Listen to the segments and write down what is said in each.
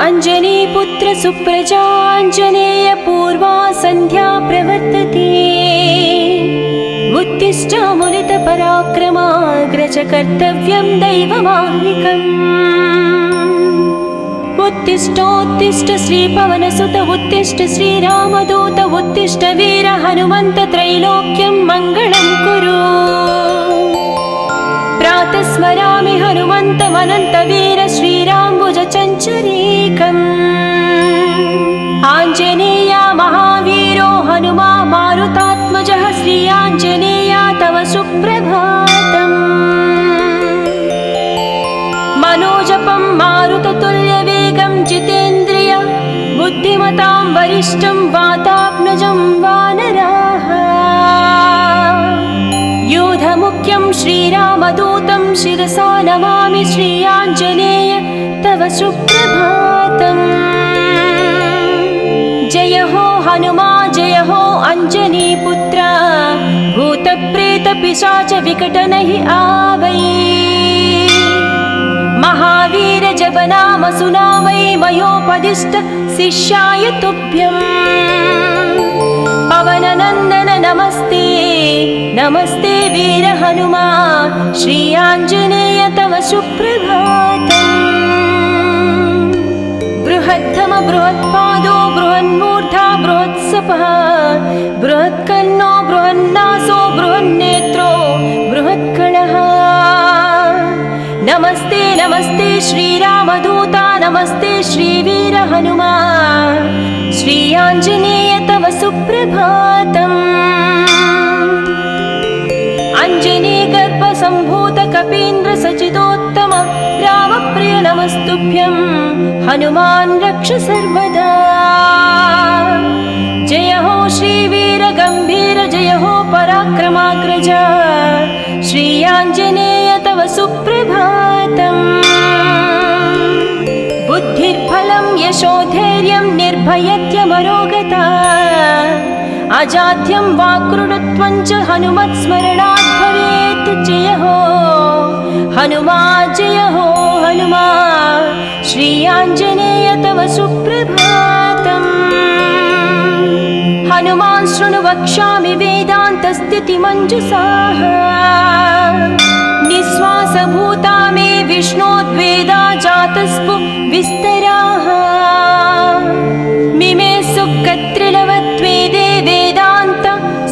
अञ्जनीपुत्र सुप्रजाञ्जनेय पूर्वा सन्ध्या प्रवर्तते। उत्तिष्ठ मुनितपराक्रमाग्रज कर्तव्यं दैवमाह्निकम्। उत्तिष्ठोत्तिष्ठ श्रीपवनसुत उत्तिष्ठ श्रीरामदूत उत्तिष्ठ वीर हनुमन्त त्रैलोक्यं मङ्गलं कुरु। प्रातः स्मरामि हनुमन्तमनन्तवीर श्रीराम्बुजचञ्चरीकम्। आञ्जनेया महावीरो हनुमा मारुतात्मजः श्री आञ्जनेया तव सुप्रभातम्। मनोजपं मारुततुल्यवेगं जितेन्द्रिय बुद्धिमतां वरिष्ठं वातात्मजं वानराः। यूधमुख्यं श्रीरामदूतं शिरसा नमामि श्री आञ्जनेय तव सुप्रभातम्। जय हो हनुमा जय हो अञ्जनीपुत्र भूतप्रेतपिशाच विकटनहि आवै। महावीर जपनाम सुनामै मयोपदिष्ट शिष्याय तुभ्यम्। पवननन्दन नमस्ते नमस्ते वीर हनुमा श्री आञ्जनेय तव सुप्रभातम्। बृहत्तम बृहत्पादो बृहन्मूर्धा बृहत्सपः बृहत्कर्णो बृहन्नासो बृहन्नेत्रो बृहत्कणः। नमस्ते नमस्ते श्रीरामदूता नमस्ते श्रीवीर हनुमा श्री आञ्जनेय तव सुप्रभातम्। अञ्जनीगर्भसम्भूत कपीन्द्र सचिदोत्तम रामप्रिय नमस्तुभ्यं हनुमान् रक्ष सर्वदा। जय हो श्रीवीर गम्भीर जय हो पराक्रमाग्रज श्री आञ्जनेय तव सुप्रभातम्। बुद्धिर्बलं यशोधैर्यं निर्भयत्यमरोगता अजाड्यं वाक्कृतत्वं च हनुमत्स्मरणात् भवेत्। जय हो हनुमा जय हो हनुमा श्री आञ्जनेय तव सुप्रभातम्। हनुमान् शृणु वक्ष्यामि वेदान्तस्थितिमञ्जुषाः। निःश्वासभूता मे विष्णोद्वेदा जातस्पु विस्तराः। मिमे सुकत्रिलवत्वेदे वेदान्त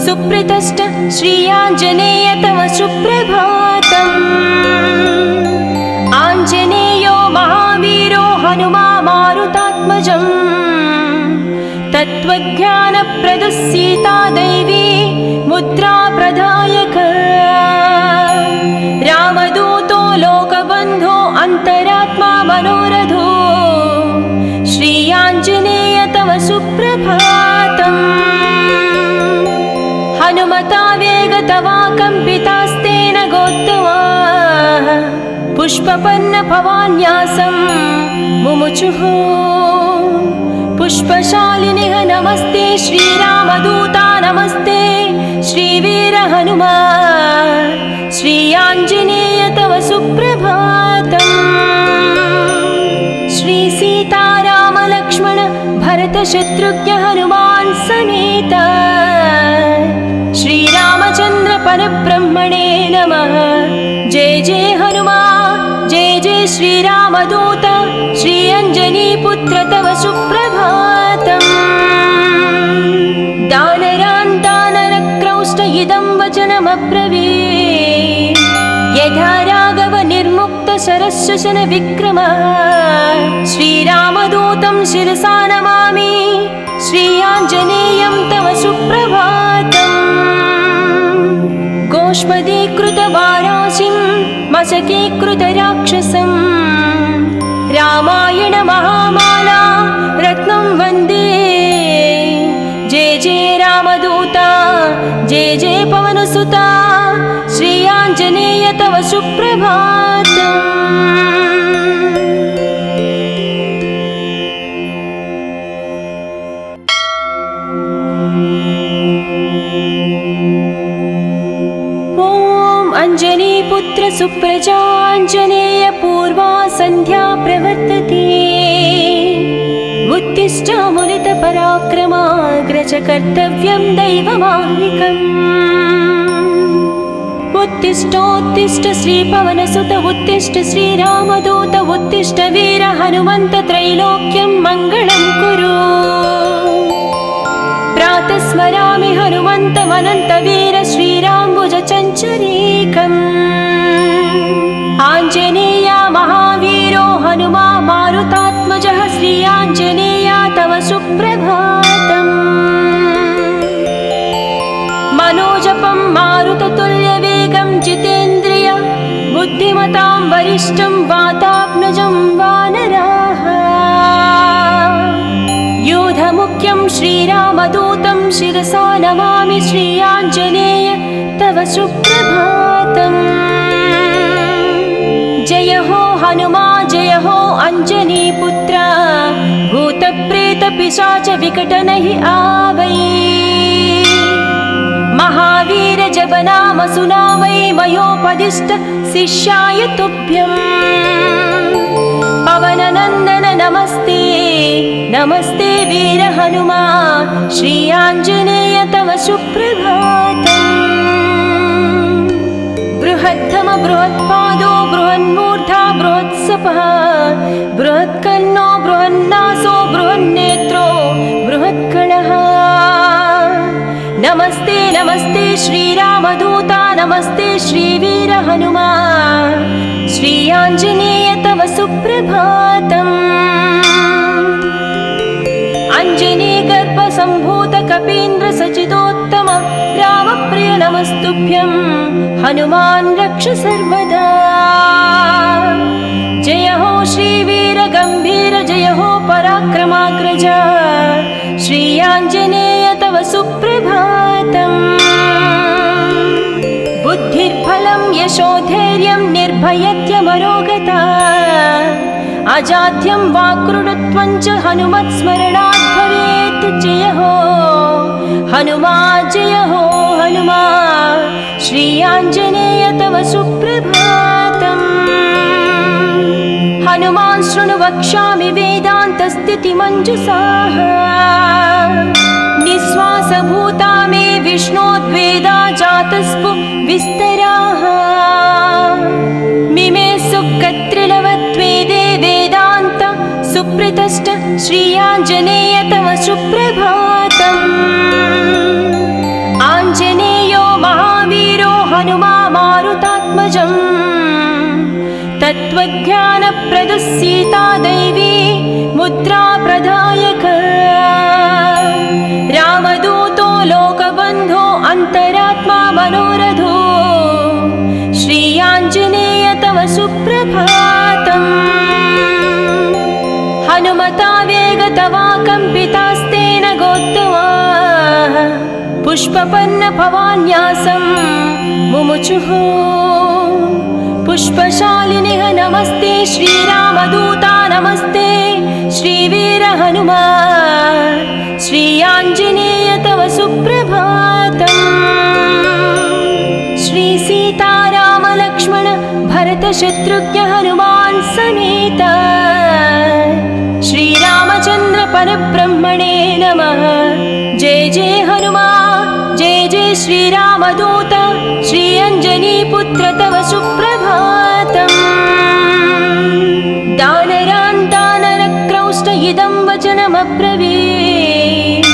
सुप्रतिष्ठ श्री आञ्जनेय तव सुप्रभातम्। आञ्जनेयो महावीरो हनुमा मारुतात्मजम्। तत्त्वज्ञानप्रदः सीता दैवी मुद्रा प्रदायक। रामदूतो लोकबन्धो अन्तरात्मा मनोरथो श्री आञ्जनेय तव सुप्रभातम्। हनुमता वेगतवा कम्पितास्तेन गोत्तमाः पुष्पपन्न भवान्यासं मुमुचुः। पुष्पशालिनिः नमस्ते श्रीरामदूता नमस्ते श्रीवीर हनुमा श्री आञ्जनेय तव सुप्रभातम्। श्री सीताराम लक्ष्मण भरत शत्रुघ्न हनुमान् समेत श्रीरामचन्द्र परब्रह्मणे नमः। जय जय हनुमा जय जय श्रीरामदूत श्री अञ्जनीपुत्र तव सुप्रभातम्। दानरान् दानरक्रौष्ट इदं वचनमब्रवीत्। यथा राघव निर्मुक्त शरशशन विक्रम श्रीरामदूतं शिरसा नमामि श्री आञ्जनेयं तव सुप्रभातम्। गोष्पदीकृतवाराशिं मशकीकृतराक्षसं रामायण महामाला रत्नं वन्दे। जय जय रामदूता जय जय पवनसुता श्री आञ्जनेय तव सुप्रभातम्। अञ्जनीपुत्र सुप्रजाञ्जनेय पूर्वा सन्ध्या प्रवर्तते। कर्तव्यं दैवमाह्निकम् उत्तिष्ठोत्तिष्ठ श्रीपवनसुत उत्तिष्ठ श्रीरामदूत उत्तिष्ठ वीर हनुमन्त त्रैलोक्यं मङ्गलं कुरु प्रातः स्मरामि हनुमन्तमनन्तवीर श्रीराम्बुजचञ्चरीकम् आञ्जनेया महावीरो हनुमा मारुतात्मजः श्री आञ्जनेया तव सुप्रभातम् मनोजपं मारुततुल्यवेगं जितेन्द्रिय बुद्धिमतां वरिष्ठं वातात्मजं वानराः योधमुख्यं श्रीरामदूतं शिरसा नमामि श्री आञ्जनेय तव सुप्रभातम् जय हो हनुमा जय हो अंजनीपुत्र भूतप्रेतपिशाच विकटनहि आवै महावीर जप नाम सुनामै मयोपदिष्ट शिष्याय तुभ्यम् पवननन्दन नमस्ते नमस्ते वीर हनुमा श्री आञ्जनेय तव सुप्रभातम् बृहत्तम बृहत्पादो बृहन्मूर्धा बृहत्सपः बृहत्कर्णो बृहन्नासो बृहन्नेत्रो बृहत्कणः नमस्ते नमस्ते श्रीरामदूता नमस्ते श्रीवीर हनुमा श्री आञ्जनेय तव सुप्रभातम् अञ्जनीगर्भसम्भूत कपीन्द्र सचिदोत्तम रामप्रिय नमस्तुभ्यं हनुमान् रक्ष सर्वदा जय हो श्रीवीर गम्भीर जय हो पराक्रमाग्रज श्री आञ्जनेय तव सुप्रभातम् बुद्धिर्बलं यशोधैर्यं निर्भयत्यमरोगता अजाड्यं वाक्कृतत्वं च हनुमत्स्मरणात् भवेत् जय हो हनुमा जय हो हनुमा श्री आञ्जनेय तव सुप्रभातम् हनुमान् शृणु वक्ष्यामि वेदान्तस्थितिमञ्जुषाः निःश्वासभूता मे विष्णोद्वेदा जातस्पु विस्तराः मिमे सुकत्रिलवत्वेदे वेदान्त सुप्रतिष्ठ श्री आञ्जनेय तव सुप्रभातम् आञ्जनेयो महावीरो हनुमा मारुतात्मजम् तत्त्वज्ञानप्रदः सीता दैवी मुद्रा प्रदायक रामदूतो लोकबन्धो अन्तरात्मा मनोरथो श्री आञ्जनेय तव सुप्रभातम् हनुमता वेगतवा कम्पितास्तेन गोत्तमा पुष्पपन्न भवान्यासं मुमुचुः पुष्पशालिनिः नमस्ते श्रीरामदूता नमस्ते श्रीवीर हनुमा श्री आञ्जनेय तव सुप्रभातम् श्री सीताराम लक्ष्मण भरत शत्रुघ्न हनुमान् समेत श्रीरामचन्द्र परब्रह्मणे नमः जय जय हनुमा जय जय श्रीरामदूत श्री अञ्जनीपुत्र तव सुप्रभातम् दानरान् दानरक्रौष्ट इदं वचनमब्रवीत्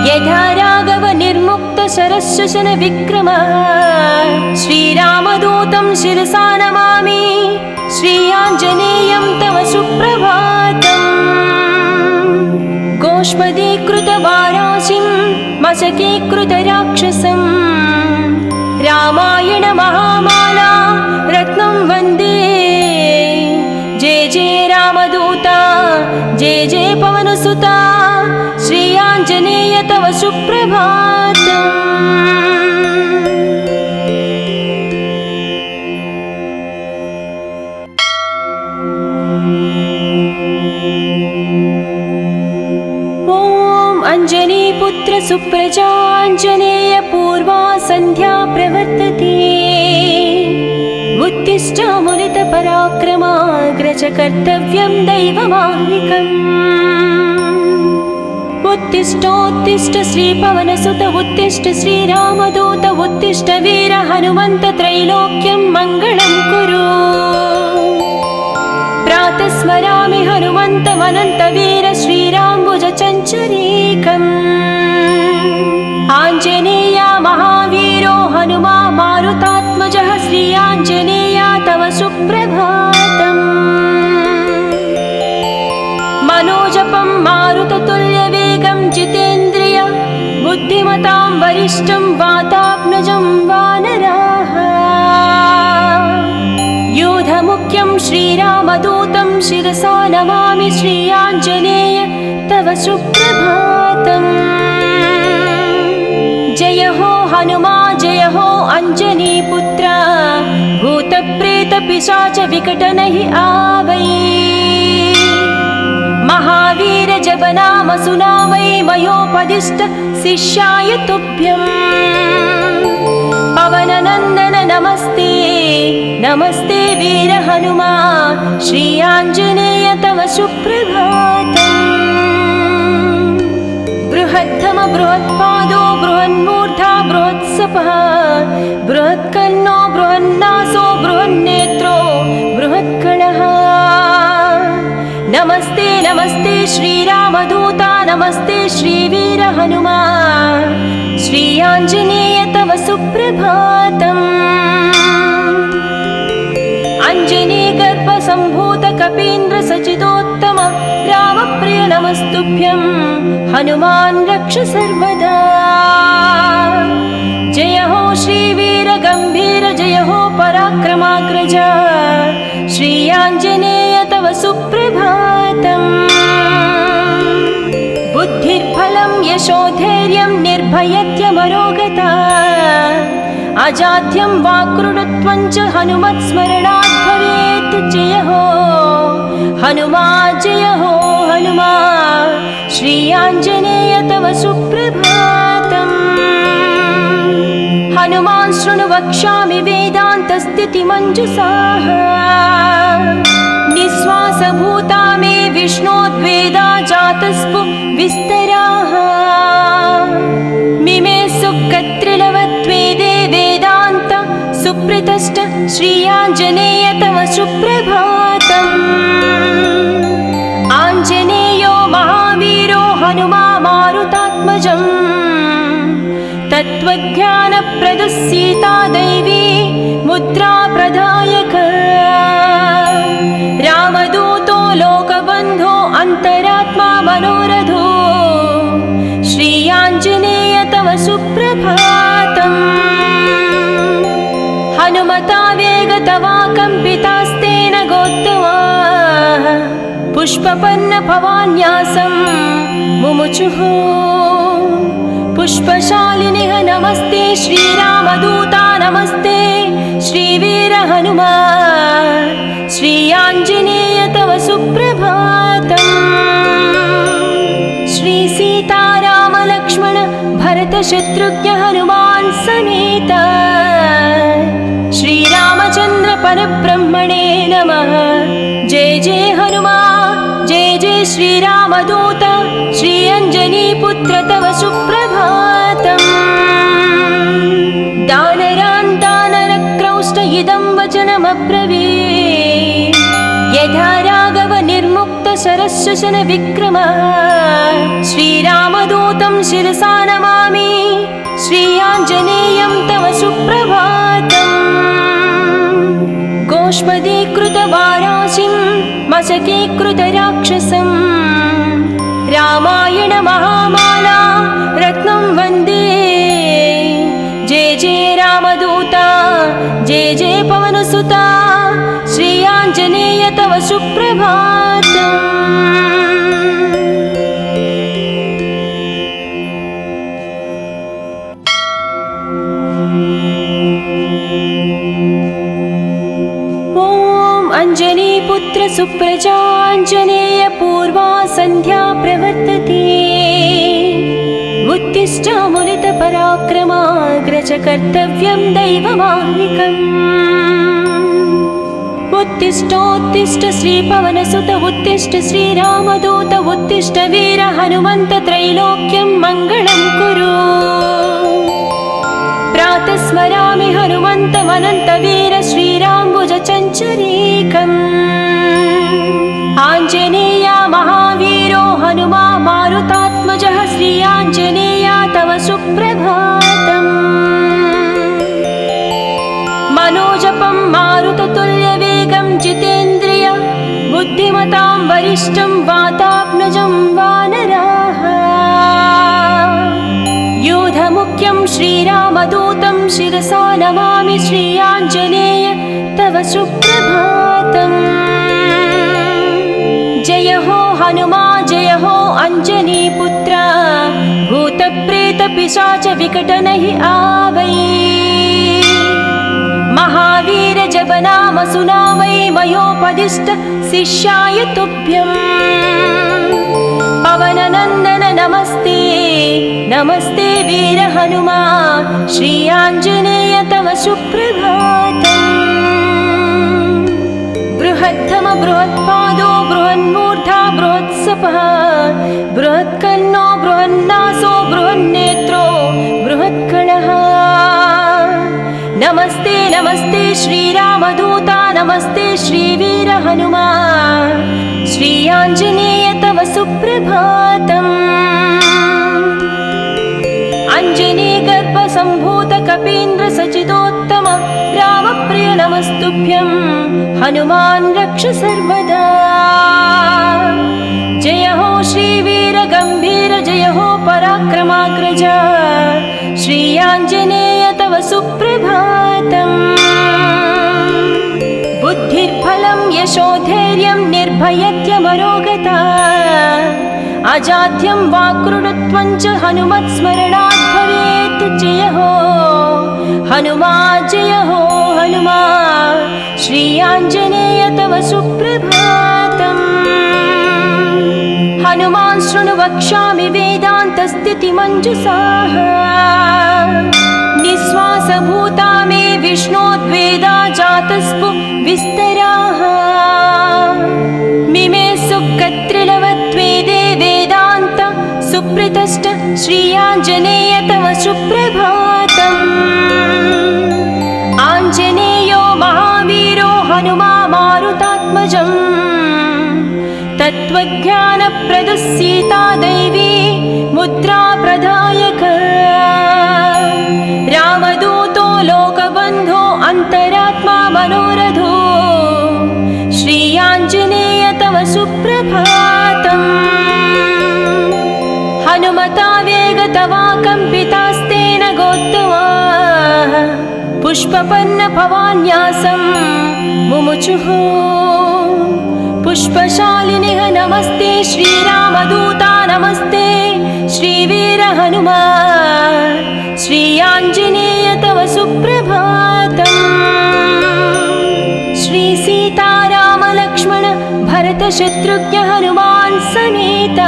यथा राघव निर्मुक्त शरश्वसन विक्रमः श्रीरामदूतं शिरसा नमामि श्री आञ्जनेयं तव सुप्रभातम् गोष्पदीकृतवाराशिं मशकीकृतराक्षसं रामायण महामाला रत्नं वन्दे जय जय रामदूता जय जय पवनसुता श्री आञ्जनेय तव सुप्रभातम् अंजनीपुत्र सुप्रजाञ्जनेय पूर्वा सन्ध्या प्रवर्तते उत्तिष्ठ मुनित पराक्रमाग्रज कर्तव्यं दैवमाह्निकम् उत्तिष्ठोत्तिष्ठ श्रीपवनसुत उत्तिष्ठ श्रीरामदूत उत्तिष्ठ वीर हनुमन्त त्रैलोक्यं मङ्गलं कुरु। प्रातः स्मरामि हनुमन्तमनन्तवीर श्रीराम्बुजचञ्चरीकम्। आञ्जनेया महावीरो हनुमा मारुतात्मजः श्री आञ्जनेया तव सुप्रभातम्। मनोजपं मारुततुल्यवेगं जितेन्द्रिय बुद्धिमतां वरिष्ठं वातात्मजं वानराः। योधमुख्यं श्रीरामदूतं शिरसा नमामि श्री आञ्जनेय तव सुप्रभातम्। जय हो हनुमा जय हो अञ्जनीपुत्र भूतप्रेतपिशाच विकटनहि आवै। महावीर जप नाम सुनावै मयोपदिष्ट शिष्याय तुभ्यम्। पवननन्दन नमस्ते नमस्ते वीर हनुमा श्री आञ्जनेय तव सुप्रभातम्। बृहद्धम बृहत्पादो बृहन्मूर्धा बृहत्सपः बृहत्कर्णो बृहन्नासो बृहन्नेत्रो बृहत्कणः। नमस्ते नमस्ते श्रीरामदूता नमस्ते श्रीवीर हनुमा श्री आञ्जनेय तव सुप्रभातम्। अञ्जनीगर्भसम्भूत कपीन्द्र सचिदोत्तम रामप्रिय नमस्तुभ्यं हनुमान् रक्ष सर्वदा। जय हो श्रीवीर गम्भीर जय हो पराक्रमाग्रज श्री आञ्जनेय तव सुप्रभातम्। बुद्धिर्बलं यशोधैर्यं निर्भयत्यमरोगता अजाड्यं वाक्कृतत्वं च हनुमत्स्मरणात् भवेत्। जय हो हनुमा जय हो हनुमा श्री आञ्जनेय तव सुप्रभातम्। हनुमान् शृणु वक्ष्यामि वेदान्तस्थितिमञ्जुषाः निःश्वासभूता मे विष्णोद्वेदा जातस्पु विस्तराः। मिमे सुकत्रिलवत्वेदे वेदान्त सुप्रतिष्ठ श्री आञ्जनेय तव सुप्रभातम्। आञ्जनेयो महावीरो हनुमा मारुतात्मजम् तत्त्वज्ञानप्रदः सीता दैवी मुद्रा प्रदायक। रामदूतो लोकबन्धो अन्तरात्मा मनोरथो श्री आञ्जनेय तव सुप्रभातम्। हनुमता वेगतवा कम्पितास्तेन गोत्तमा पुष्पपन्न भवान्यासं मुमुचुः। पुष्पशालिनिः नमस्ते श्रीरामदूता नमस्ते श्रीवीर हनुमा श्री आञ्जनेय तव सुप्रभातम्। श्री सीताराम लक्ष्मण भरत शत्रुघ्न हनुमान् समेत श्रीरामचन्द्र परब्रह्मणे नमः। जय जय हनुमा जय जय श्रीरामदूत श्री अञ्जनीपुत्र तव सुप्रभातम्। दानरान् दानरक्रौष्ट इदं वचनमब्रवीत् यथा राघव निर्मुक्त शरशशन विक्रम। श्रीरामदूतं शिरसा नमामि श्री आञ्जनेयं तव सुप्रभातम्। गोष्पदीकृतवाराशिं मशकीकृतराक्षसं रामायण महामाला रत्नं वन्दे। जय जय रामदूता जय जय पवनसुता श्री आञ्जनेय तव सुप्रभातम्। अञ्जनीपुत्र सुप्रजाञ्जनेय पूर्वा सन्ध्या प्रवर्तते। उत्तिष्ठामुनितपराक्रमाग्रज कर्तव्यं दैवमाह्निकम्। उत्तिष्ठोत्तिष्ठ श्रीपवनसुत उत्तिष्ठ श्रीरामदूत उत्तिष्ठ वीर हनुमन्त त्रैलोक्यं मङ्गलं कुरु। प्रातः स्मरामि हनुमन्तमनन्तवीर श्रीराम्बुजचञ्चरीकम्। आञ्जनेय महावीरो हनुमा मारुतात्मजः श्री आञ्जनेय तव सुप्रभातम्। मनोजपं मारुततुल्यवेगं जितेन्द्रिय बुद्धिमतां वरिष्ठं वातात्मजं वानराः। योधमुख्यं श्रीरामदूतं शिरसा नमामि श्री आञ्जनेय तव सुप्रभातम्। जय हो हनुमा जय हो अञ्जनीपुत्र भूतप्रेतपिशाच विकटनहि आवै। महावीर जप नाम सुनावै मयोपदिष्ट शिष्याय तुभ्यम्। पवननन्दन नमस्ते नमस्ते वीर हनुमा श्री आञ्जनेय तव सुप्रभातम्। बृहत्तम बृहत्पादो बृहन्मूर्धा बृहत्सपः बृहत्कर्णो बृहन्नासो बृहन्नेत्रो बृहत्कणः। नमस्ते नमस्ते श्रीरामदूता नमस्ते श्रीवीर हनुमा श्री आञ्जनेय तव सुप्रभातम्। अञ्जनीगर्भसम्भूत कपीन्द्र सचिदोत्तम रामप्रिय नमस्तुभ्यं हनुमान् रक्ष सर्वदा। जय हो श्रीवीर गम्भीर जय हो पराक्रमाग्रज श्री आञ्जनेय तव सुप्रभातम्। बुद्धिर्बलं यशोधैर्यं निर्भयत्यमरोगता अजाड्यं वाक्कृतत्वं च हनुमत्स्मरणात् भवेत्। जय हो हनुमा जय हो हनुमा श्री आञ्जनेय तव सुप्रभातम्। हनुमान् शृणु वक्ष्यामि वेदान्तस्थितिमञ्जुषाः निःश्वासभूता मे विष्णोद्वेदा जातस्पु विस्तराः। मिमे सुकत्रिलवत्वेदे वेदान्त सुप्रतिष्ठ श्री आञ्जनेय तव सुप्रभातम्। आञ्जनेयो महावीरो हनुमा मारुतात्मजम् तत्त्वज्ञानप्रदः सीता दैवी मुद्रा प्रदायक। रामदूतो लोकबन्धो अन्तरात्मा मनोरथो श्री आञ्जनेय तव सुप्रभातम्। हनुमता वेगतवा कम्पितास्तेन गोत्तमाः पुष्पपन्न भवान्यासं मुमुचुः। पुष्पशालिनिः नमस्ते श्रीरामदूता नमस्ते श्रीवीर हनुमा श्री आञ्जनेय तव सुप्रभातम्। श्री सीताराम लक्ष्मण भरत शत्रुघ्न हनुमान् समेत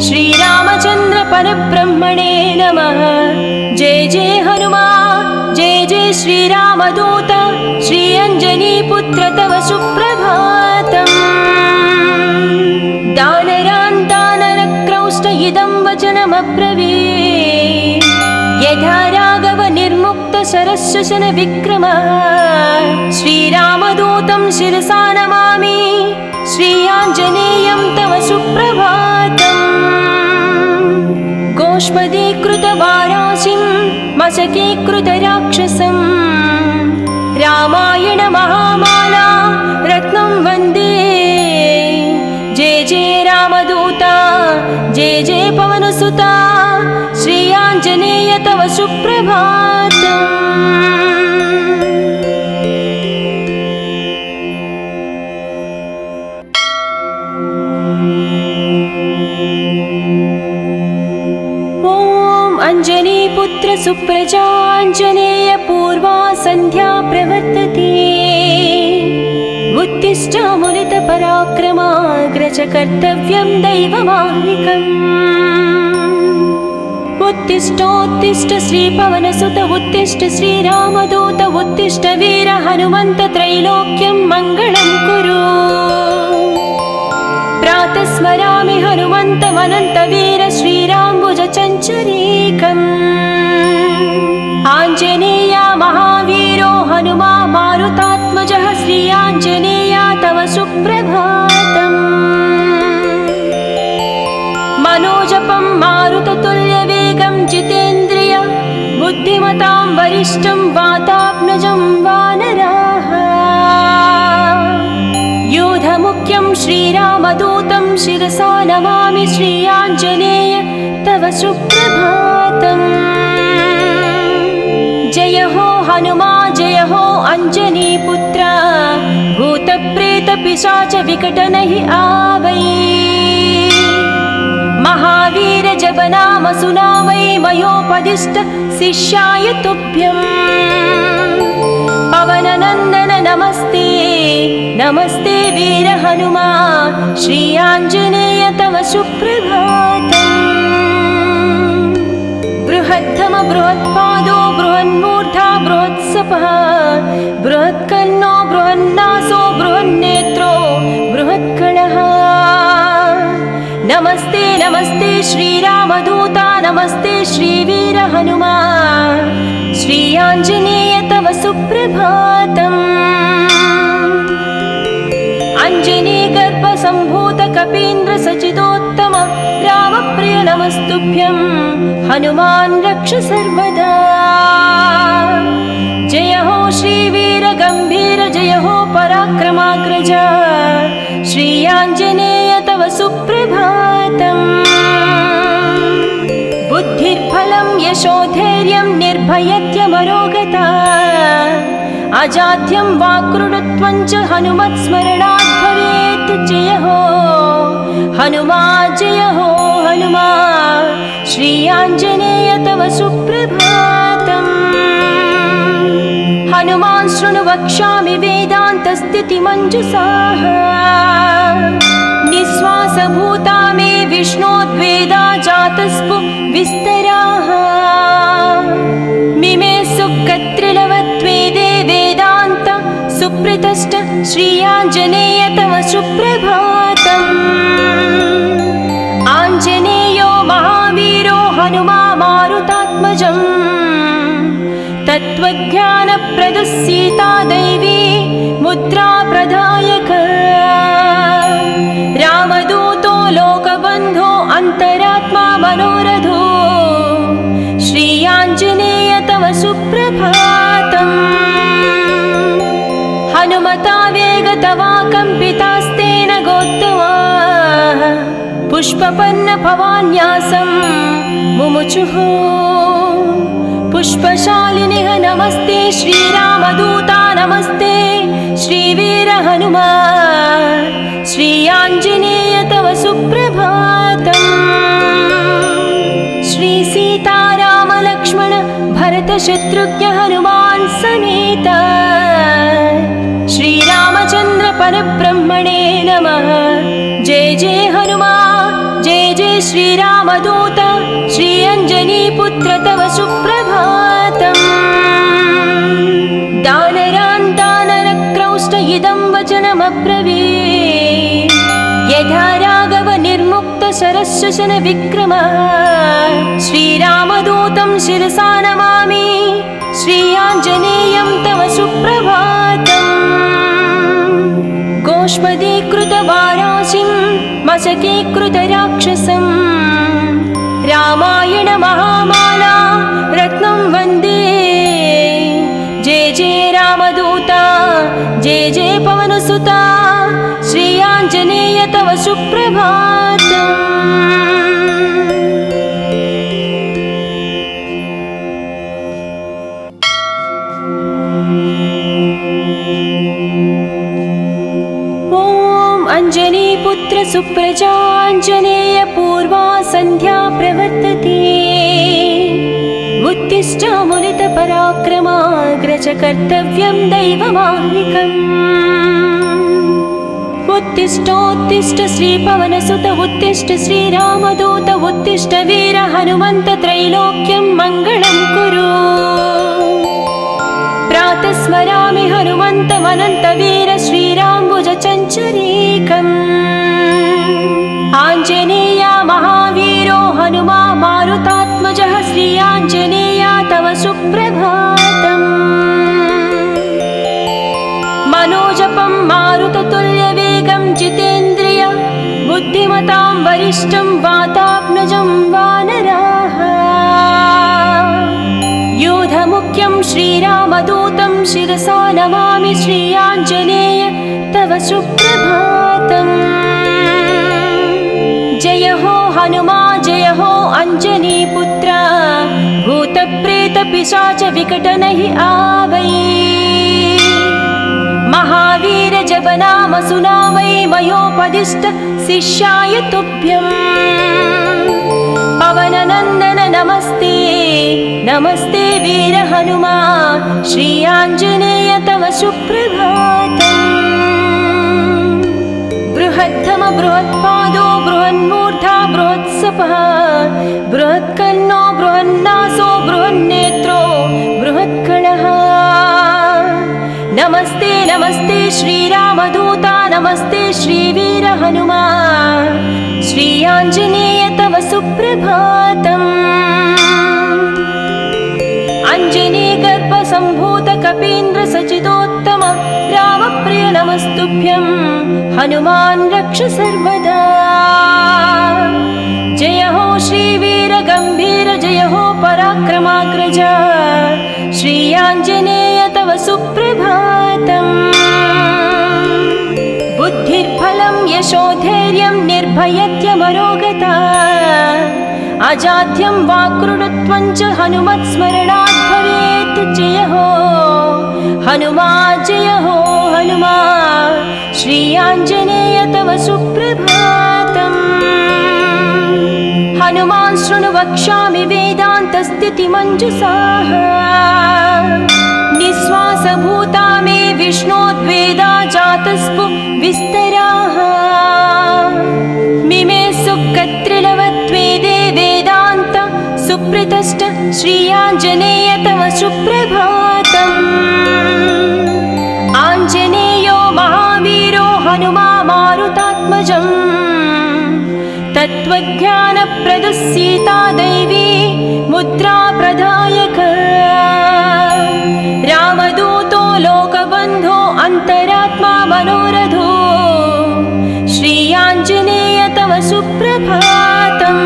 श्रीरामचन्द्र परब्रह्मणे नमः। जय जय हनुमा जय जय श्रीरामदूत श्री अञ्जनीपुत्र तव सुप्रभातम्। दानरान् दानरक्रौष्ट इदं वचनमब्रवीत् यथा राघव निर्मुक्त शरशशन विक्रमः। श्रीरामदूतं शिरसा नमामि श्री आञ्जनेयं तव सुप्रभातम्। गोष्पदीकृतवाराशिं मशकीकृतराक्षसं रामायण महामाला रत्नं वन्दे। जय जय रामदूता जय जय पवनसुता श्री आञ्जनेय तव सुप्रभातम्। अञ्जनीपुत्र सुप्रजाञ्जनेय पूर्वा सन्ध्या प्रवर्तते। उत्तिष्ठामुलितपराक्रमाग्रज कर्तव्यं दैवमाह्निकम्। उत्तिष्ठोत्तिष्ठ श्रीपवनसुत उत्तिष्ठ श्रीरामदूत उत्तिष्ठ वीर हनुमन्त त्रैलोक्यं मङ्गलं कुरु। प्रातः स्मरामि हनुमन्तमनन्तवीर श्रीराम्बुजचञ्चरीकम्। आञ्जनेया महावीरो हनुमा मारुतात्मजः श्री आञ्जनेया तव सुप्रभातम्। मनोजपं मारुततुल्यवेगं जितेन्द्रिय बुद्धिमतां वरिष्ठं वातात्मजं वानराः। योधमुख्यं श्रीरामदूतं शिरसा नमामि श्री आञ्जनेय तव सुप्रभातम्। जय हो हनुमा जय हो अञ्जनीपुत्र भूतप्रेतपिशाच विकटनहि आवै। महावीर जप नाम सुनावै मयोपदिष्ट शिष्याय तुभ्यम्। पवननन्दन नमस्ते नमस्ते वीर हनुमा श्री आञ्जनेय तव सुप्रभातम्। बृहत्तम बृहत्पादो बृहन्मूर्धा बृहत्सपः बृहत्कर्णो बृहन्नासो बृहन्नेत्रो बृहत्कणः। नमस्ते नमस्ते श्रीरामदूता नमस्ते श्रीवीर हनुमा श्री आञ्जनेय तव सुप्रभातम्। अञ्जनीगर्भसम्भूत कपीन्द्र सचिदोत्तम रामप्रिय नमस्तुभ्यं हनुमान् रक्ष सर्वदा। जय हो श्रीवीर गम्भीर जय हो पराक्रमाग्रज श्री आञ्जनेय तव सुप्रभातम्। बुद्धिर्बलं यशोधैर्यं निर्भयत्यमरोगता अजाड्यं वाक्कृतत्वं च हनुमत्स्मरणात् भवेत्। जय हो हनुमा जय हो हनुमा श्री आञ्जनेय तव सुप्रभातम्। हनुमान् शृणु वक्ष्यामि वेदान्तस्थितिमञ्जुषाः निःश्वासभूता मे विष्णोद्वेदा जातस्पु विस्तराः। मिमे सुकत्रिलवत्वेदे वेदान्त सुप्रतिष्ठ श्री आञ्जनेय तव सुप्रभातम्। आञ्जनेयो महावीरो हनुमा मारुतात्मजम् तत्त्वज्ञानप्रदः सीता दैवी मुद्रा प्रदायक। रामदूतो लोकबन्धो अन्तरात्मा मनोरथो श्री आञ्जनेय तव सुप्रभातम्। हनुमता वेगतवा कम्पितास्तेन गोत्तमाः पुष्पपन्न भवान्यासं मुमुचुः। पुष्पशालिनिः नमस्ते श्रीरामदूता नमस्ते श्रीवीर हनुमा श्री आञ्जनेय तव सुप्रभातम्। श्री सीताराम लक्ष्मण भरत शत्रुघ्न हनुमान् समेत श्रीरामचन्द्र परब्रह्मणे नमः। जय जय हनुमा जय जय श्रीरामदूत श्री अञ्जनीपुत्र तव सुप्रभातम्। दानरान् दानरक्रौष्ट इदं वचनमब्रवीत् यथा राघव निर्मुक्त शरशशन विक्रम। श्रीरामदूतं शिरसा नमामि श्री आञ्जनेयं तव सुप्रभातम्। गोष्पदीकृतवाराशिं मशकीकृतराक्षसं रामायण महामाला रत्नं वन्दे। जय जय रामदूता जय जय पवनसुता श्री आञ्जनेय तव सुप्रभातम्। अञ्जनीपुत्र सुप्रजाञ्जनेय पूर्वा सन्ध्या प्रवर्तते। उत्तिष्ठ मुनितपराक्रमाग्रज कर्तव्यं दैवमाह्निकम्। उत्तिष्ठोत्तिष्ठ श्रीपवनसुत उत्तिष्ठ श्रीरामदूत उत्तिष्ठ वीर हनुमन्त त्रैलोक्यं मङ्गलं कुरु। प्रातः स्मरामि हनुमन्तमनन्तवीर श्रीराम्बुजचञ्चरीकम्। आञ्जनेय महावीरो हनुमा मारुतात्मजः श्री आञ्जनेय तव सुप्रभातम्। मनोजपं मारुततुल्यवेगं जितेन्द्रिय बुद्धिमतां वरिष्ठं वातात्मजं वानराः। योधमुख्यं श्रीरामदूतं शिरसा नमामि श्री आञ्जनेय तव सुप्रभातम्। जय हो हनुमा जय हो अञ्जनीपुत्र भूतप्रेतपिशाच विकटनहि आवै। महावीर जप नाम सुनावै मयोपदिष्ट शिष्याय तुभ्यम्। पवननन्दन नमस्ते नमस्ते वीर हनुमा श्री आञ्जनेय तव सुप्रभातम्। बृहद्धम बृहत्पादो बृहन्मूर्धा बृहत्सपः बृहत्कर्णो बृहन्नासो बृहन्नेत्रो बृहत्कणः। नमस्ते नमस्ते श्रीरामदूता नमस्ते श्रीवीर हनुमा श्री आञ्जनेय तव सुप्रभातम्। अञ्जनीगर्भसम्भूत कपीन्द्र सचिदोत्तम रामप्रिय नमस्तुभ्यं हनुमान् रक्ष सर्वदा। जय हो श्रीवीर गम्भीर जय हो पराक्रमाग्रज श्री आञ्जनेय तव सुप्रभातम्। बुद्धिर्बलं यशोधैर्यं निर्भयत्यमरोगता अजाड्यं वाक्कृतत्वं च हनुमत्स्मरणात् भवेत्। जय हो हनुमा जय हो हनुमा श्री आञ्जनेय तव सुप्रभातम्। हनुमान् शृणु वक्ष्यामि वेदान्तस्थितिमञ्जुषाः निःश्वासभूता मे विष्णोद्वेदा जातस्पु विस्तराः। मिमे सुकत्रिलवत्वेदे वेदान्त सुप्रतिष्ठ श्री आञ्जनेय तव सुप्रभातम्। आञ्जनेयो महावीरो हनुमा मारुतात्मजम् तत्त्वज्ञानप्रदः सीता दैवी मुद्रा प्रदायक। रामदूतो लोकबन्धो अन्तरात्मा मनोरथो श्री आञ्जनेय तव सुप्रभातम्।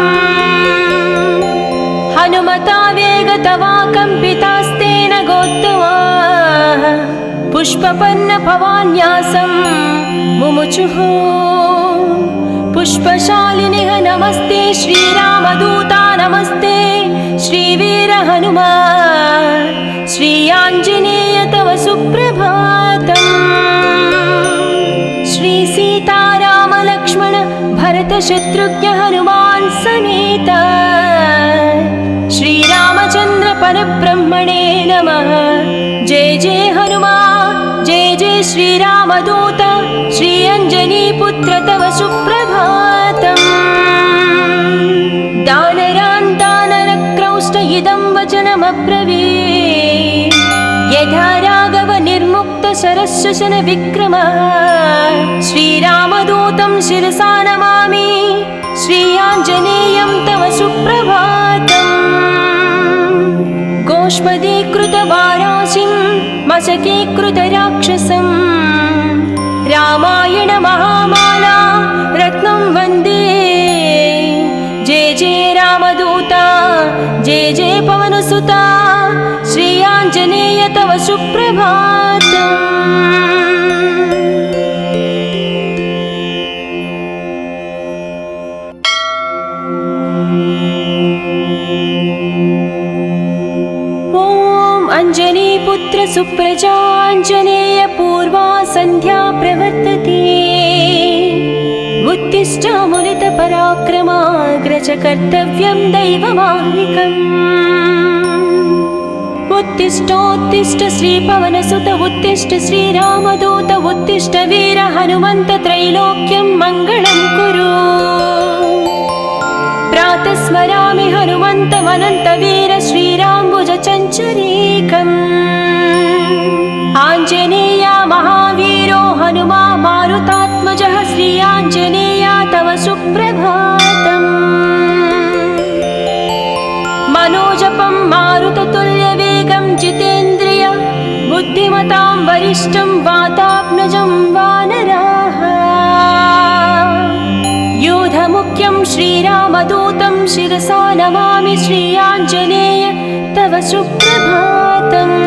हनुमता वेगतवा कम्पितास्तेन गोत्तमाः पुष्पपन्न भवान्यासं मुमुचुः। पुष्पशालिनिः नमस्ते श्रीरामदूता नमस्ते श्रीवीर हनुमा श्री आञ्जनेय तव सुप्रभातम्। श्री सीताराम लक्ष्मण भरत शत्रुघ्न हनुमान् समेत श्रीरामचन्द्र परब्रह्मणे नमः। जय जय हनुमा जय जय श्रीरामदूत श्री अञ्जनीपुत्र तव सुप्रभातम्। दानरान् दानरक्रौष्ट इदं वचनमब्रवीत् यथा राघव निर्मुक्त शरशशन विक्रमः। श्रीरामदूतं शिरसा नमामि श्री आञ्जनेयं तव सुप्रभातम्। गोष्पदीकृतवाराशिं मशकीकृतराक्षसं रामायण महामाला रत्नं वन्दे। जय जय रामदूता जय जय पवनसुता श्री आञ्जनेय तव सुप्रभातम्। अञ्जनीपुत्र सुप्रजाञ्जनेय पूर्वा सन्ध्या प्रवर्तते। उत्तिष्ठामुनितपराक्रमाग्रज कर्तव्यं दैवमाह्निकम्। उत्तिष्ठोत्तिष्ठ श्रीपवनसुत उत्तिष्ठ श्रीरामदूत उत्तिष्ठ वीर हनुमन्त त्रैलोक्यं मङ्गलं कुरु। प्रातः स्मरामि हनुमन्तमनन्तवीर श्रीराम्बुजचञ्चरीकम्। आञ्जनेय महावीरो हनुमा मारुतात्मजः श्री आञ्जनेय तव सुप्रभातम्। मनोजपं मारुततुल्यवेगं जितेन्द्रिय बुद्धिमतां वरिष्ठं वातात्मजं वानराः। योधमुख्यं श्रीरामदूतं शिरसा नमामि श्री आञ्जनेय तव सुप्रभातम्।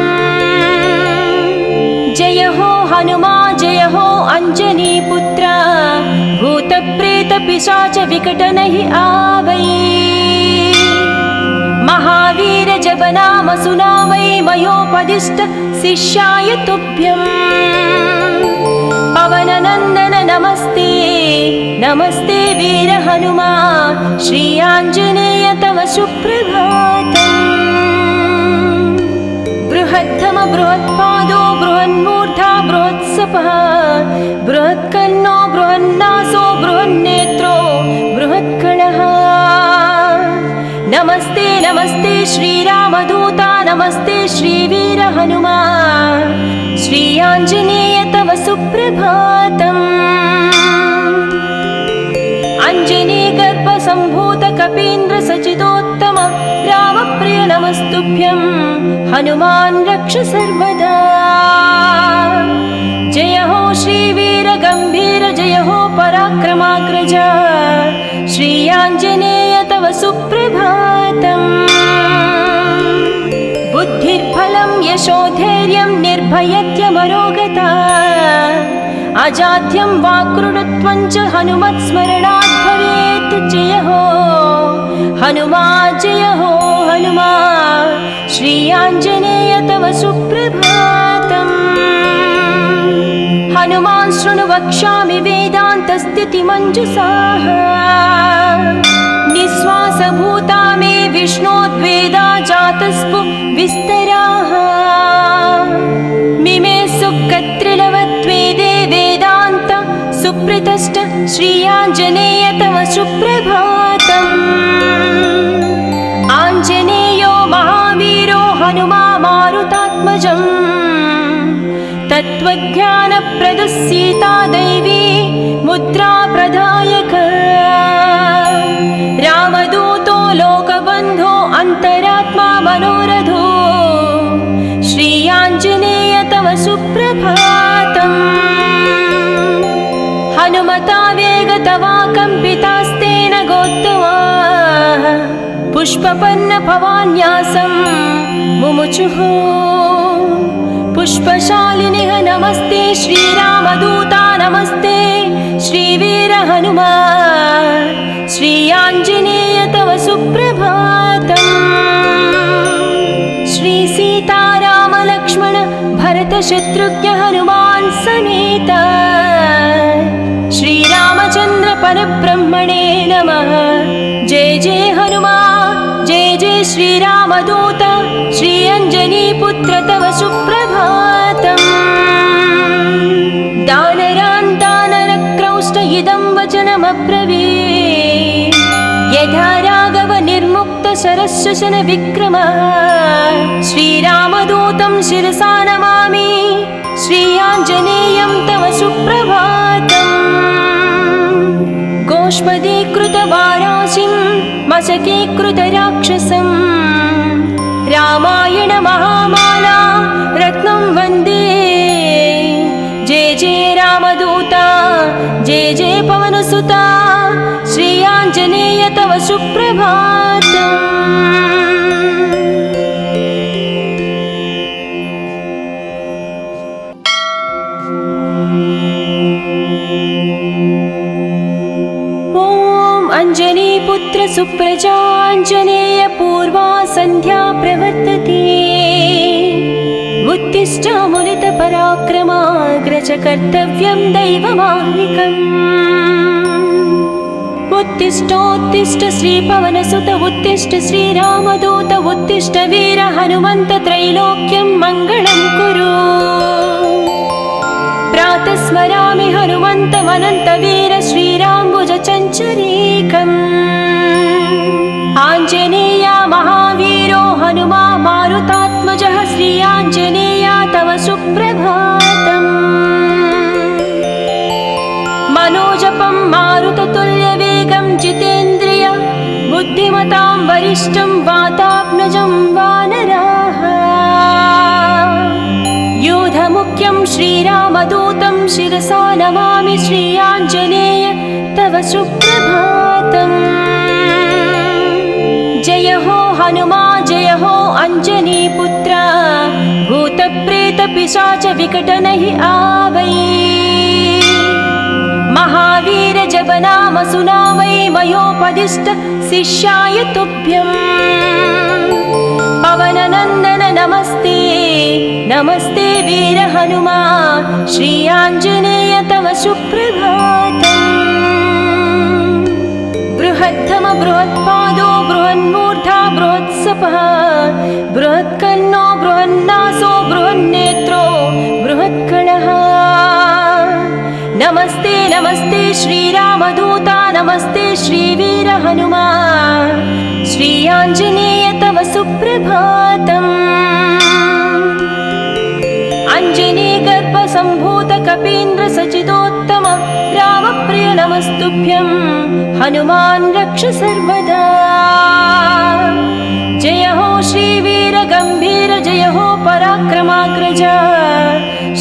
जय हो हनुमा जय हो अञ्जनीपुत्र भूतप्रेतपिशाच विकटनहि आवै। महावीर जपनाम सुनामै मयोपदिष्ट शिष्याय तुभ्यम्। पवननन्दन नमस्ते नमस्ते वीर हनुमा श्री आञ्जनेय तव सुप्रभातम्। बृहत्तम बृहत्पादो बृहन्मूर्धा बृहत्सपः बृहत्कर्णो बृहन्नासो बृहन्नेत्रो बृहत्कणः। नमस्ते नमस्ते श्रीरामदूता नमस्ते श्रीवीर हनुमा श्री आञ्जनेय तव सुप्रभातम्। अञ्जनीगर्भसम्भूत कपीन्द्र सचिदोत्तम रामप्रिय नमस्तुभ्यं हनुमान् रक्ष सर्वदा। जय हो श्रीवीर गम्भीर जय हो पराक्रमाग्रज श्री आञ्जनेय तव सुप्रभातम्। बुद्धिर्बलं यशोधैर्यं निर्भयत्यमरोगता अजाड्यं वाक्कृतत्वं च हनुमत्स्मरणात् भवेत्। जय हो हनुमा जय हो हनुमा श्री आञ्जनेय तव सुप्रभातम्। हनुमान् शृणु वक्ष्यामि वेदान्तस्थितिमञ्जुषाः। निःश्वासभूता मे विष्णोद्वेदा जातस्पु विस्तराः। मिमे सुकत्रिलवत्वेदे वेदान्त सुप्रतिष्ठ श्री आञ्जनेय तव सुप्रभातम्। आञ्जनेयो महावीरो हनुमा मारुतात्मजम्। तत्त्वज्ञानप्रदः सीता दैवी मुद्रा प्रदायक। रामदूतो लोकबन्धो अन्तरात्मा मनोरथो श्री आञ्जनेय तव सुप्रभातम्। हनुमता वेगतवा कम्पितास्तेन गोत्तमा पुष्पपन्न भवान्यासं मुमुचुः। पुष्पशालिनिः नमस्ते श्रीरामदूता नमस्ते श्रीवीर हनुमा श्री आञ्जनेय तव सुप्रभातम्। श्री सीताराम लक्ष्मण भरत शत्रुघ्न हनुमान् समेत श्रीरामचन्द्र परब्रह्मणे नमः। जय जय हनुमा जय जय श्रीरामदूत श्री अञ्जनीपुत्र तव सुप्रभातम्। दानरान् दानरक्रौष्ट इदं वचनमब्रवीत्। यथा राघव निर्मुक्त शरश्वसन विक्रमः श्रीरामदूतं शिरसा नमामि श्री आञ्जनेयं तव सुप्रभातम्। गोष्पदीकृतवाराशिं मशकीकृतराक्षसं रामायण महामाला रत्नं वन्दे। जय जय रामदूता जय जय पवनसुता श्री आञ्जनेय तव सुप्रभातम्। अञ्जनीपुत्र सुप्रजाञ्जनेय पूर्वा सन्ध्या प्रवर्तते। उत्तिष्ठ मुनितपराक्रमाग्रज कर्तव्यं दैवमाह्निकम्। उत्तिष्ठोत्तिष्ठ श्रीपवनसुत उत्तिष्ठ श्रीरामदूत उत्तिष्ठ वीर हनुमन्त त्रैलोक्यं मङ्गलं कुरु। प्रातः स्मरामि हनुमन्तमनन्तवीर श्रीराम्बुजचञ्चरीकम्। आञ्जनेया महावीरो हनुमा मारुतात्मजः श्री आञ्जनेया तव सुप्रभातम्। मनोजपं मारुततुल्यवेगं जितेन्द्रिय बुद्धिमतां वरिष्ठं वातात्मजं वानराः। योधमुख्यं श्रीरामदूतं शिरसा नमामि श्री आञ्जनेय तव सुप्रभातम्। जय हो हनुमा जय हो अञ्जनीपुत्र भूतप्रेतपिशाच विकटनहि आवै। महावीर जप नाम सुनावै मयोपदिष्ट शिष्याय तुभ्यम्। पवननन्दन नमस्ते नमस्ते वीर हनुमा श्री आञ्जनेय तव सुप्रभातम्। बृहद्धम बृहत्पादो बृहन्मूर्धा बृहत्सपः बृहत्कर्णो बृहन्नासो बृहन्नेत्रो बृहत्कणः। नमस्ते नमस्ते श्रीरामदूता नमस्ते श्रीवीर हनुमा श्री आञ्जनेय तव सुप्रभातम्। अञ्जनीगर्भसम्भूत कपीन्द्र सचिदोत्तम रामप्रिय नमस्तुभ्यं हनुमान् रक्ष सर्वदा। जय हो श्रीवीर गम्भीर जय हो पराक्रमाग्रज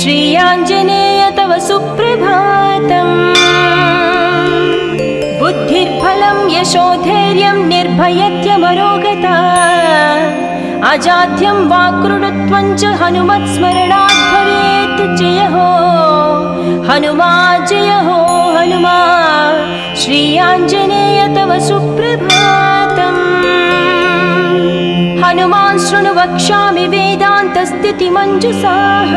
श्री आञ्जनेय तव सुप्रभातम्। बुद्धिर्बलं यशोधैर्यं निर्भयत्यमरोगता अजाड्यं वाक्कृतत्वं च हनुमत्स्मरणात् भवेत्। जय हो हनुमा जय हो हनुमा श्री आञ्जनेय तव सुप्रभातम्। हनुमान् शृणु वक्ष्यामि वेदान्तस्थितिमञ्जुषाः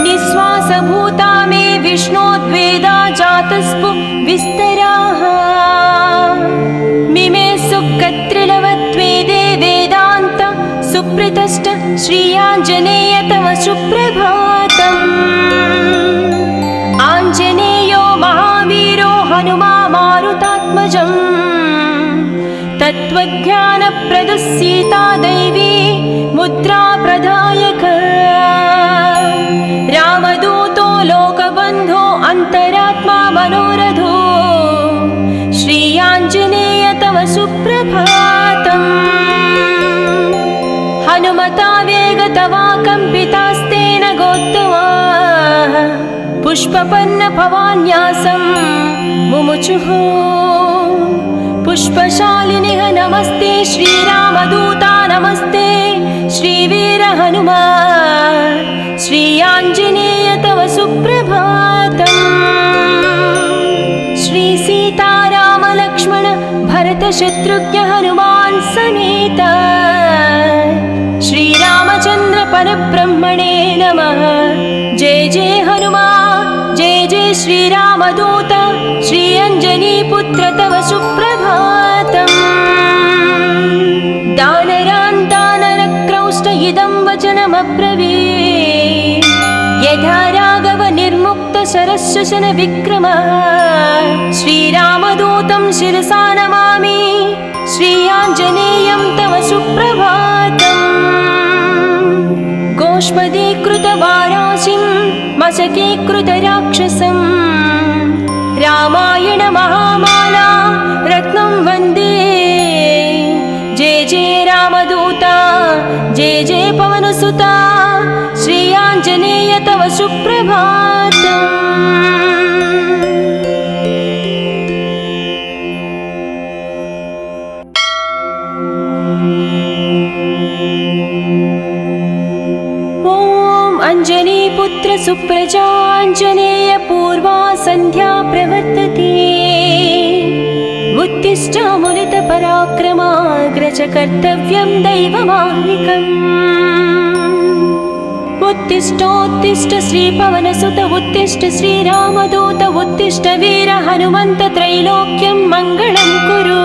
निःश्वासभूता मे विष्णोद्वेदा जातस्पु विस्तराः। मिमे सुकत्रिलवत्वेदे वेदान्त सुप्रतिष्ठ श्री आञ्जनेय तव सुप्रभातम्। आञ्जनेयो महावीरो हनुमा मारुतात्मजम् तत्त्वज्ञानप्रदः सीता दैवी मुद्रा प्रदायक। रामदूतो लोकबन्धो अन्तरात्मा मनोरथो श्री आञ्जनेय तव सुप्रभातम्। हनुमता वेगतवा कम्पितास्तेन गोत्तमा पुष्पपन्न भवान्यासं मुमुचुः। पुष्पशालिनिः नमस्ते श्रीरामदूता नमस्ते श्रीवीर हनुमा श्री आञ्जनेय तव सुप्रभातम्। श्री सीताराम लक्ष्मण भरत शत्रुघ्न हनुमान् समेत श्रीरामचन्द्र परब्रह्मणे नमः। जय जय हनुमा जय जय श्रीरामदूत श्री अञ्जनीपुत्र तव सुप्रभातम्। दानरान् दानरक्रौष्ट इदं वचनमब्रवीत् यथा राघव निर्मुक्त शरशशन विक्रमः। श्रीरामदूतं शिरसा नमामि श्री आञ्जनेयं तव सुप्रभातम्। गोष्पदीकृतवाराशिं मशकीकृतराक्षसं रामायण महामाला रत्नं वन्दे। जय जय रामदूता जय जय पवनसुता श्री आञ्जनेय तव सुप्रभातम्। अञ्जनीपुत्र सुप्रजाञ्जनेय पूर्वा सन्ध्या प्रवर्तते। उत्तिष्ठामुलितपराक्रमाग्रज कर्तव्यं दैवमाह्निकम्। उत्तिष्ठोत्तिष्ठ श्रीपवनसुत उत्तिष्ठ श्रीरामदूत उत्तिष्ठ वीर हनुमन्त त्रैलोक्यं मङ्गलं कुरु।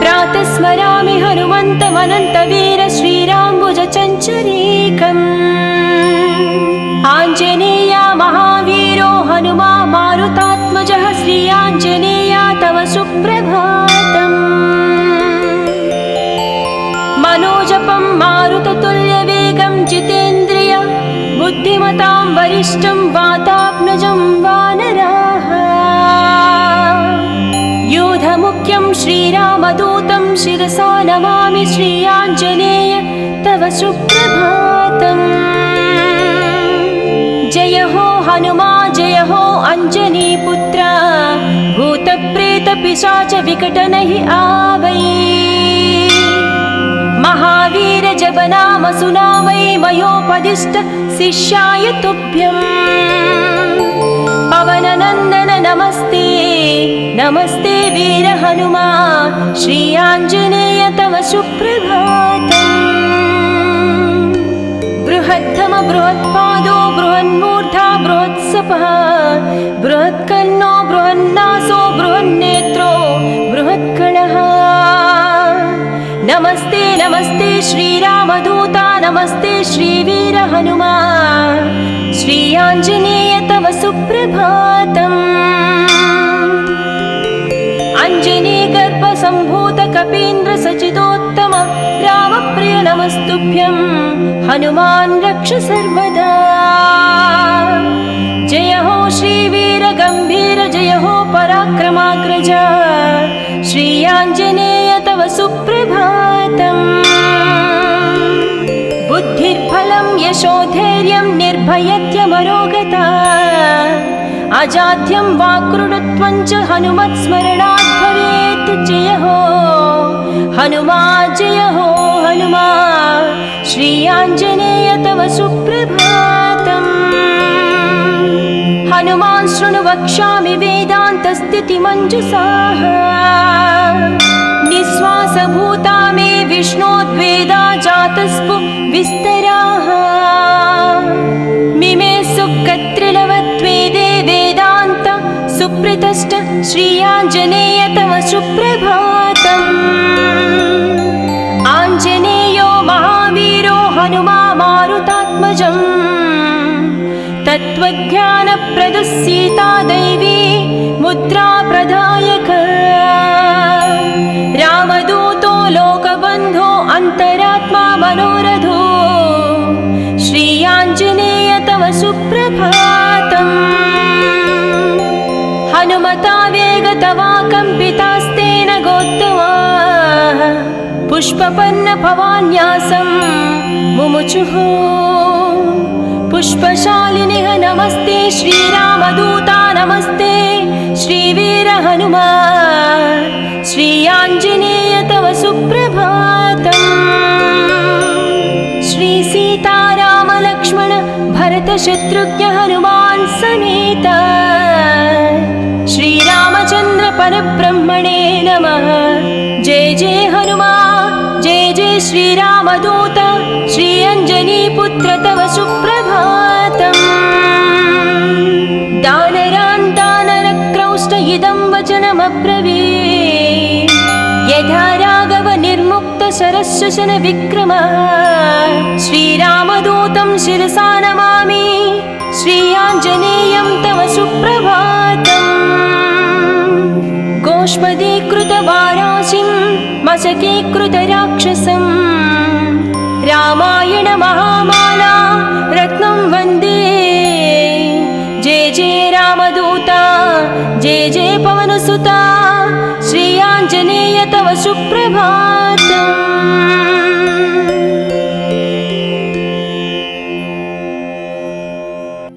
प्रातः स्मरामि हनुमन्तमनन्तवीर श्रीराम्बुजचञ्चरीकम्। आञ्जनेया महावीरो हनुमा मारुतात्मजः श्रीयाञ्जनेया तव सुप्रभातम्। मनोजपं मारुततुल्यवेगं जितेन्द्रिय बुद्धिमतां वरिष्ठं वातात्मजं वानराः। योधमुख्यं श्रीरामदूतं शिरसा नमामि श्रीयाञ्जनेय तव सुप्रभातम्। जय हो हनुमा जय हो अञ्जनीपुत्र भूतप्रेतपिशाच विकटनहि आवै। महावीर जप नाम सुनावै मयोपदिष्ट शिष्याय तुभ्यं। पवननन्दन नमस्ते नमस्ते वीर हनुमा श्रीयाञ्जनेय तव सुप्रभातम्। बृहत्तम बृहत्पादो बृहन्मूर्धा बृहत्सपः बृहत्कर्णो बृहन्नासो बृहन्नेत्रो बृहत्कणः। नमस्ते नमस्ते श्रीरामदूता नमस्ते श्रीवीर हनुमा श्रीयाञ्जनेय तव सुप्रभातम्। अञ्जनीगर्भसम्भूत कपीन्द्र सचिदोत्तम रामप्रिय नमस्तुभ्यं हनुमान् रक्ष सर्वदा। जय हो श्रीवीर गम्भीर जय हो पराक्रमाग्रज श्रीयाञ्जनेय तव सुप्रभातम्। बुद्धिर्बलं यशोधैर्यं निर्भयत्यमरोगता अजाड्यं वाक्कृतत्वं च हनुमत्स्मरणात् भवेत्। जय हो हनुमा जय हो हनुमा श्रीयाञ्जनेय तव सुप्रभातम्। हनुमान् शृणु वक्ष्यामि वेदान्तस्थितिमञ्जुषाः। निःश्वासभूता मे विष्णोद्वेदा जातस्पु विस्तराः। मिमे सुकत्रिलवत्वेदे वेदान्त सुप्रतिष्ठ श्रीयाञ्जनेय तव सुप्रभातम्। आञ्जनेयो महावीरो हनुमा मारुतात्मजम्। तत्त्वज्ञानप्रदः सीता दैवी मुद्रा प्रदायक। रामदूतो लोकबन्धो अन्तरात्मा मनोरथो श्रीयाञ्जनेय तव सुप्रभातम्। हनुमता वेगतवाकम्पितास्तेन गोत्तमाः पुष्पपन्न भवान्यासं मुमुचुः। पुष्पशालिनिः नमस्ते श्रीरामदूता नमस्ते श्रीवीर हनुमा श्रीयाञ्जनेय तव सुप्रभातम्। श्री सीताराम लक्ष्मण भरत शत्रुघ्न हनुमान् समेत श्रीरामचन्द्र परब्रह्मणे नमः। जय जय हनुमा जय जय श्रीरामदूत श्रीअञ्जनीपुत्र तव सुप्रभातम्। दानरान् दानरक्रौष्ट इदं वचनमब्रवीत्। यथा राघव निर्मुक्त शरशशन विक्रमः श्रीरामदूतं शिरसा नमामि श्रीयाञ्जनेयं तव सुप्रभातम्। गोष्पदीकृतवाराशिं मशकीकृतराक्षसं रामायण महामाला रत्नं वन्दे। जय जय रामदूता जय जय पवनसुता श्रीयाञ्जनेय तव सुप्रभातम्।